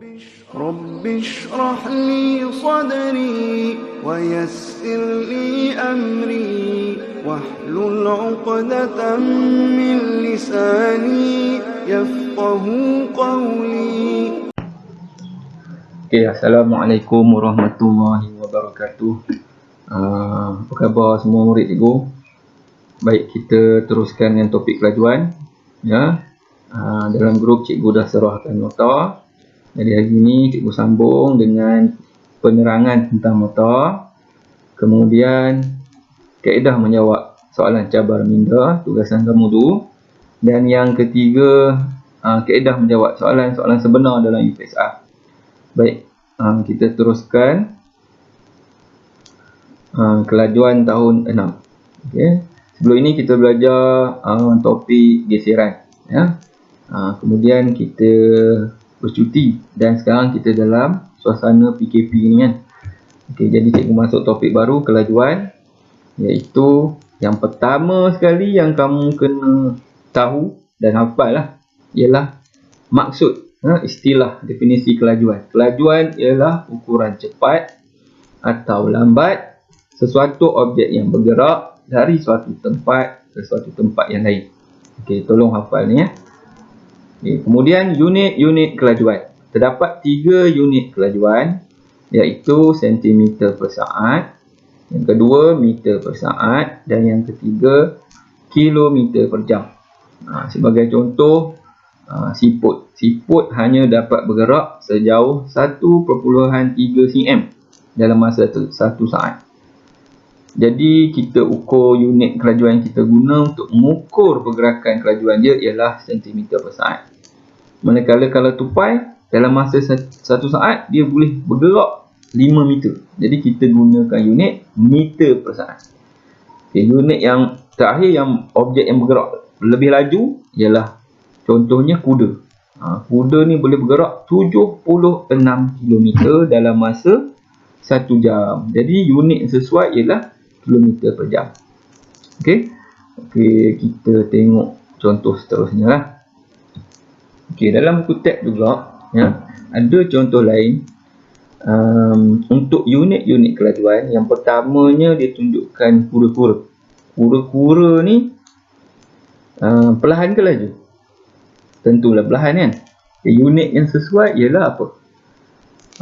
رب اشرح لي صدري ويسر لي أمري واحلل عقدة من لساني يفقه قولي. Assalamualaikum warahmatullahi wabarakatuh. Apa khabar semua murid cikgu? Baik, kita teruskan dengan topik kelajuan. Dalam grup cikgu dah serahkan nota. Jadi hari ini cikgu sambung dengan penerangan tentang nota. Kemudian kaedah menjawab soalan cabar minda, tugasan kamu tu. Dan yang ketiga, kaedah menjawab soalan-soalan sebenar dalam UPSR. Baik, kita teruskan kelajuan tahun 6. Okay. Sebelum ini kita belajar topik geseran. Kemudian kita bercuti dan sekarang kita dalam suasana PKP ni kan. Okay, jadi cikgu masuk topik baru, kelajuan, iaitu yang pertama sekali yang kamu kena tahu dan hafal lah, ialah maksud. Istilah definisi kelajuan. Kelajuan ialah ukuran cepat atau lambat sesuatu objek yang bergerak dari suatu tempat ke suatu tempat yang lain. Okey, tolong hafal ni ya. Okay, kemudian unit-unit kelajuan. Terdapat 3 unit kelajuan, iaitu sentimeter per saat, yang kedua meter per saat dan yang ketiga kilometer per jam. Sebagai contoh, siput. Siput hanya dapat bergerak sejauh 1.3 cm dalam masa 1 saat. Jadi kita ukur unit kelajuan yang kita guna untuk mengukur pergerakan kelajuan dia ialah sentimeter per saat. Manakala kalau tupai dalam masa 1 saat dia boleh bergerak 5 meter. Jadi kita gunakan unit meter per saat. Okay, unit yang terakhir yang objek yang bergerak lebih laju ialah contohnya kuda. Kuda ni boleh bergerak 76 km dalam masa 1 jam. Jadi unit yang sesuai ialah kilometer per jam. Okey, kita tengok contoh seterusnya lah. Okey, dalam buku teks juga ada contoh lain untuk unit-unit kelajuan. Yang pertamanya dia tunjukkan kura-kura. Kura-kura ni perlahan ke laju? Tentulah perlahan kan. Unit yang sesuai ialah apa?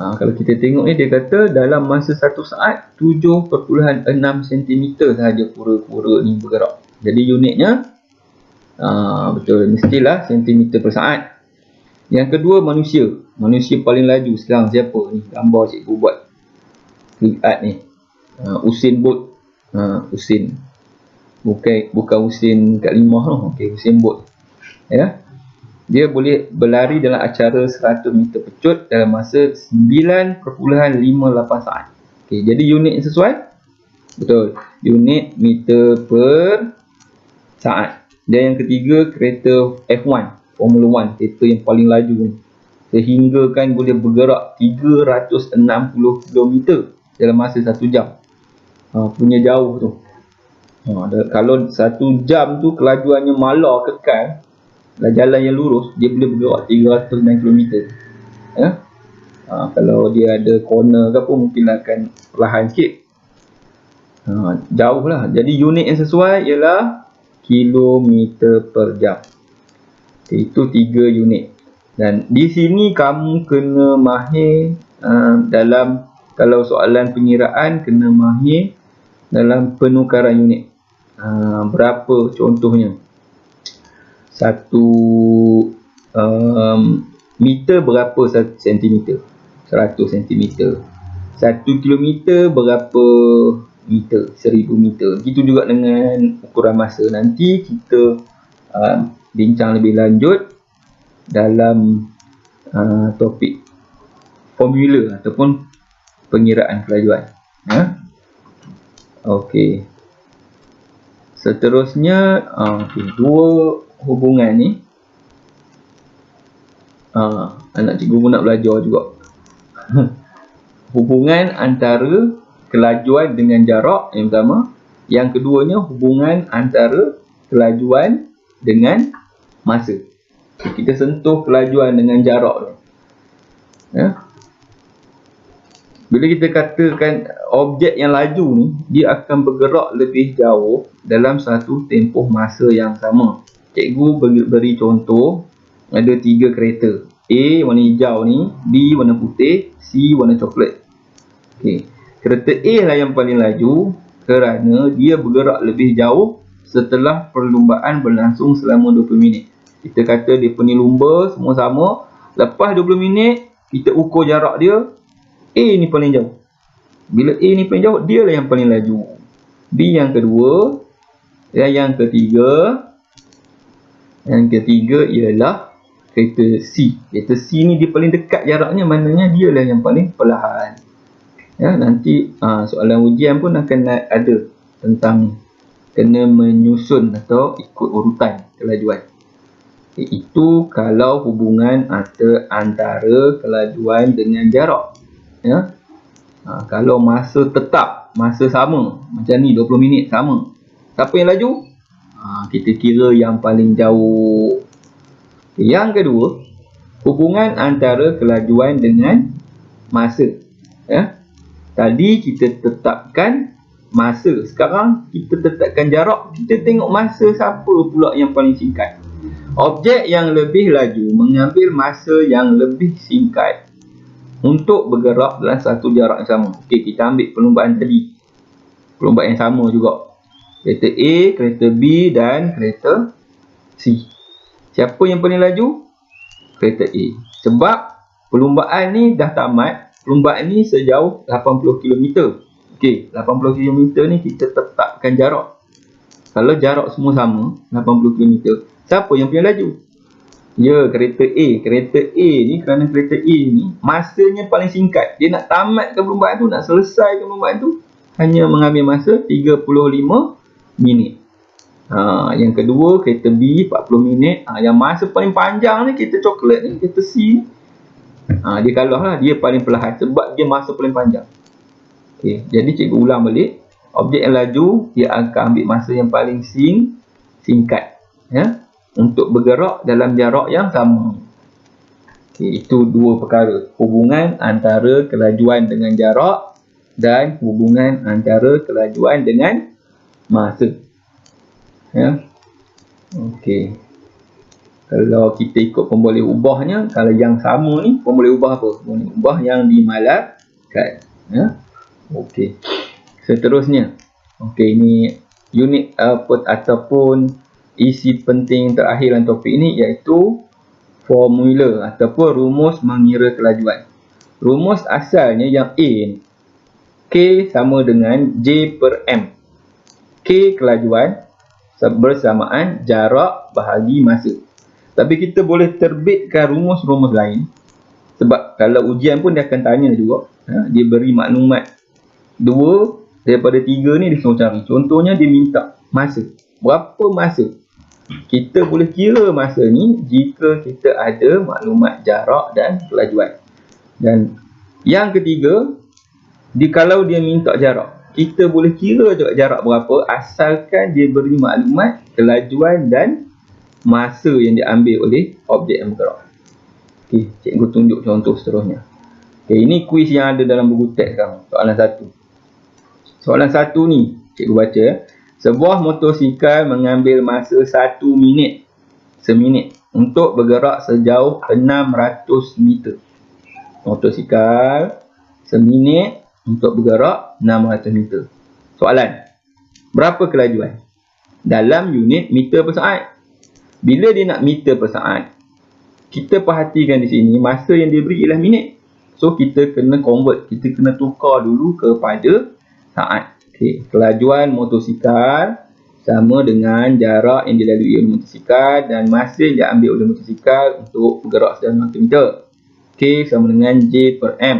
Kalau kita tengok ni dia kata dalam masa 1 saat 7.6 cm sahaja kura-kura ni bergerak. Jadi unitnya betul, mestilah sentimeter per saat. Yang kedua manusia. Manusia paling laju sekarang siapa ni? Gambar cikgu buat click art ni. Usain Bolt. Usain. Bukan Usain kat Limah tu. Okey, Usain Bolt. Ya. Dia boleh berlari dalam acara 100 meter pecut dalam masa 9.58 saat. Okey, jadi unit yang sesuai? Betul. Unit meter per saat. Dan yang ketiga kereta F1. Formula 1, kereta yang paling laju ni. Sehingga kan boleh bergerak 360 km dalam masa 1 jam. Punya jauh tu. Kalau 1 jam tu kelajuannya malar kekal, jalan yang lurus, dia boleh bergerak 306 km. Kalau dia ada corner ke apa, mungkin akan perlahan sikit. Jauh lah. Jadi unit yang sesuai ialah kilometer per jam. Itu 3 unit. Dan di sini kamu kena mahir dalam, kalau soalan pengiraan, kena mahir dalam penukaran unit. Berapa contohnya? 1 meter berapa sentimeter? 100 cm. 1 kilometer berapa meter? 1000 meter. Begitu juga dengan ukuran masa. Nanti kita bincang lebih lanjut dalam topik formula ataupun pengiraan kelajuan. Okey. Seterusnya, dua hubungan ni. Anak cikgu pun nak belajar juga. Hubungan antara kelajuan dengan jarak yang pertama. Yang keduanya hubungan antara kelajuan dengan masa. Kita sentuh kelajuan dengan jarak tu. Ya. Bila kita katakan objek yang laju ni, dia akan bergerak lebih jauh dalam satu tempoh masa yang sama. Cikgu beri contoh, ada 3 kereta. A warna hijau ni, B warna putih, C warna coklat. Okey. Kereta A lah yang paling laju kerana dia bergerak lebih jauh setelah perlumbaan berlangsung selama 20 minit. Kita kata dia punya lumba semua sama. Lepas 20 minit, kita ukur jarak dia. A ni paling jauh. Bila A ni paling jauh, dia lah yang paling laju. B yang kedua. Dan yang ketiga. Yang ketiga ialah kereta C. Kereta C ni dia paling dekat jaraknya, maknanya dia lah yang paling perlahan. Ya, nanti soalan ujian pun akan ada tentang kena menyusun atau ikut urutan kelajuan. Itu kalau hubungan antara kelajuan dengan jarak. Ya. Kalau masa tetap, masa sama, macam ni 20 minit sama. Siapa yang laju? Kita kira yang paling jauh. Yang kedua, hubungan antara kelajuan dengan masa. Ya. Tadi kita tetapkan masa. Sekarang kita tetapkan jarak. Kita tengok masa siapa pula yang paling singkat. Objek yang lebih laju mengambil masa yang lebih singkat untuk bergerak dalam satu jarak yang sama. Okey, kita ambil perlumbaan tadi. Perlumbaan yang sama juga. Kereta A, kereta B dan kereta C. Siapa yang paling laju? Kereta A. Sebab perlumbaan ni dah tamat. Perlumbaan ni sejauh 80 km. Okey, 80 km ni kita tetapkan jarak. Kalau jarak semua sama, 80 km, siapa yang paling laju? Ya, kereta A. Kereta A ni, kerana kereta A ni masanya paling singkat. Dia nak tamatkan perlumbaan tu, nak selesaikan perlumbaan tu, hanya mengambil masa 35 minit. Yang kedua, kereta B 40 minit. Yang masa paling panjang ni, kereta coklat ni, kereta C ni, dia kalah lah. Dia paling perlahan sebab dia masa paling panjang. Okay, jadi cikgu ulang balik. Objek yang laju, dia akan ambil masa yang paling singkat. Ya, untuk bergerak dalam jarak yang sama. Okay, itu dua perkara. Hubungan antara kelajuan dengan jarak dan hubungan antara kelajuan dengan masa. Ya. Okey. Kalau kita ikut pemboleh ubahnya, kalau yang sama ni, pemboleh ubah apa? Pemboleh ubah yang dimalapkan. Ya. Okey. Seterusnya. Okey, ini unit output ataupun isi penting terakhir dalam topik ini, iaitu formula ataupun rumus mengira kelajuan. Rumus asalnya yang A ni, K sama dengan J per M. K kelajuan bersamaan jarak bahagi masa. Tapi kita boleh terbitkan rumus-rumus lain. Sebab kalau ujian pun dia akan tanya juga. Dia beri maklumat 2 daripada 3 ni dia suruh cari. Contohnya dia minta masa. Berapa masa? Kita boleh kira masa ni jika kita ada maklumat jarak dan kelajuan. Dan yang ketiga, kalau dia minta jarak, kita boleh kira juga jarak berapa asalkan dia beri maklumat kelajuan dan masa yang diambil oleh objek yang bergerak. Okey, cikgu tunjuk contoh seterusnya. Okey, ini kuis yang ada dalam buku teks sekarang. Soalan 1. Soalan 1 ni, cikgu baca. Sebuah motosikal mengambil masa 1 minit seminit untuk bergerak sejauh 600 meter. Motosikal seminit untuk bergerak 600 meter. Soalan, berapa kelajuan? Dalam unit meter per saat. Bila dia nak meter per saat, kita perhatikan di sini masa yang dia beri ialah minit. So kita kena convert, kita kena tukar dulu kepada saat. Okey, kelajuan motosikal sama dengan jarak yang dilalui oleh motosikal dan masa yang diambil oleh motosikal untuk bergerak sejauh 600 meter. K sama dengan J per M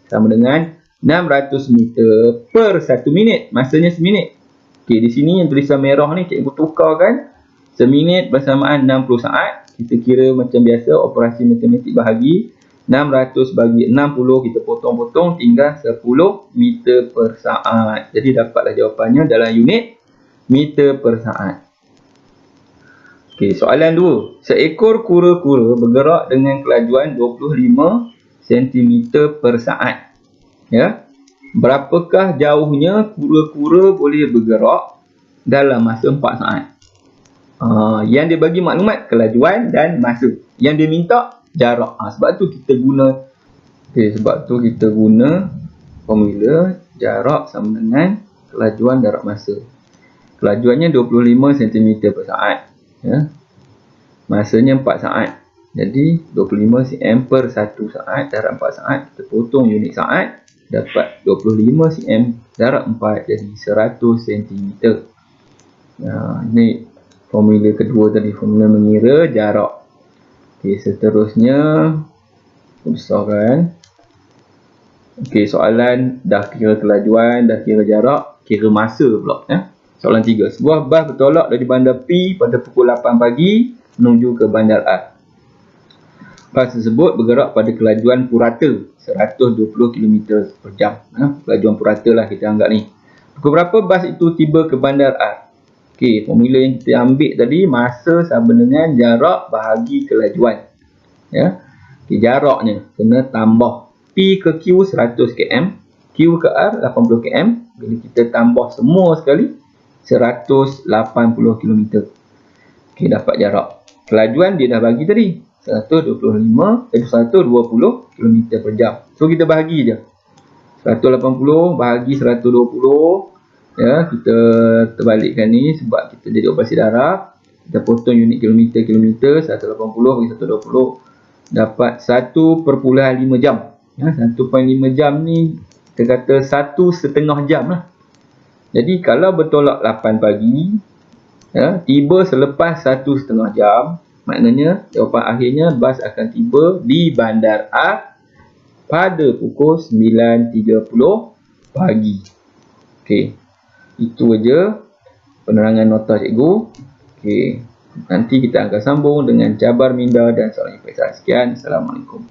sama dengan 600 meter per 1 minit. Masanya seminit. Okey, di sini yang tulisan merah ni cikgu tukarkan. Seminit bersamaan 60 saat. Kita kira macam biasa operasi matematik bahagi. 600 bagi 60 kita potong-potong tinggal 10 meter per saat. Jadi dapatlah jawapannya dalam unit meter per saat. Okey, soalan 2. Seekor kura-kura bergerak dengan kelajuan 25 cm per saat. Ya. Berapakah jauhnya kura-kura boleh bergerak dalam masa 4 saat? Yang dia bagi maklumat kelajuan dan masa. Yang dia minta jarak. Sebab tu kita guna formula jarak sama dengan kelajuan darab masa. Kelajuannya 25 cm per saat. Ya. Masanya 4 saat. Jadi 25 cm per 1 saat darab 4 saat. Kita potong unit saat. Dapat 25 cm darab 4. Jadi 100 cm. Ini formula kedua tadi. Formula mengira jarak. Okey, seterusnya besarkan. Okey, soalan dah kira kelajuan, dah kira jarak, kira masa pula. Soalan 3. Sebuah bas bertolak dari bandar P pada pukul 8 pagi menuju ke bandar A. Bas tersebut bergerak pada kelajuan purata 120 km per jam. Kelajuan purata lah kita anggap ni. Pukul berapa bas itu tiba ke bandar A? Okey, formula yang kita ambil tadi, masa sama dengan jarak bahagi kelajuan. Ya. Okey, jaraknya kena tambah P ke Q 100 km, Q ke R 80 km. Bila kita tambah semua sekali 180 km. Okey, dapat jarak. Kelajuan dia dah bagi tadi 120 km per jam. So kita bahagi je. 180 bahagi 120. Ya, kita terbalikkan ni sebab kita jadi operasi darab. Kita potong unit kilometer, 180 bagi 120 dapat 1.5 jam. Ya, 1.5 jam ni kita kata 1,5 jam lah. Jadi kalau bertolak 8 pagi, ya, tiba selepas 1,5 jam, maknanya jawapan akhirnya bas akan tiba di bandar A pada pukul 9.30 pagi. Okey. Itu aja penerangan nota cikgu. Okey. Nanti kita akan sambung dengan cabar minda dan soalan periksa. Sekian. Assalamualaikum.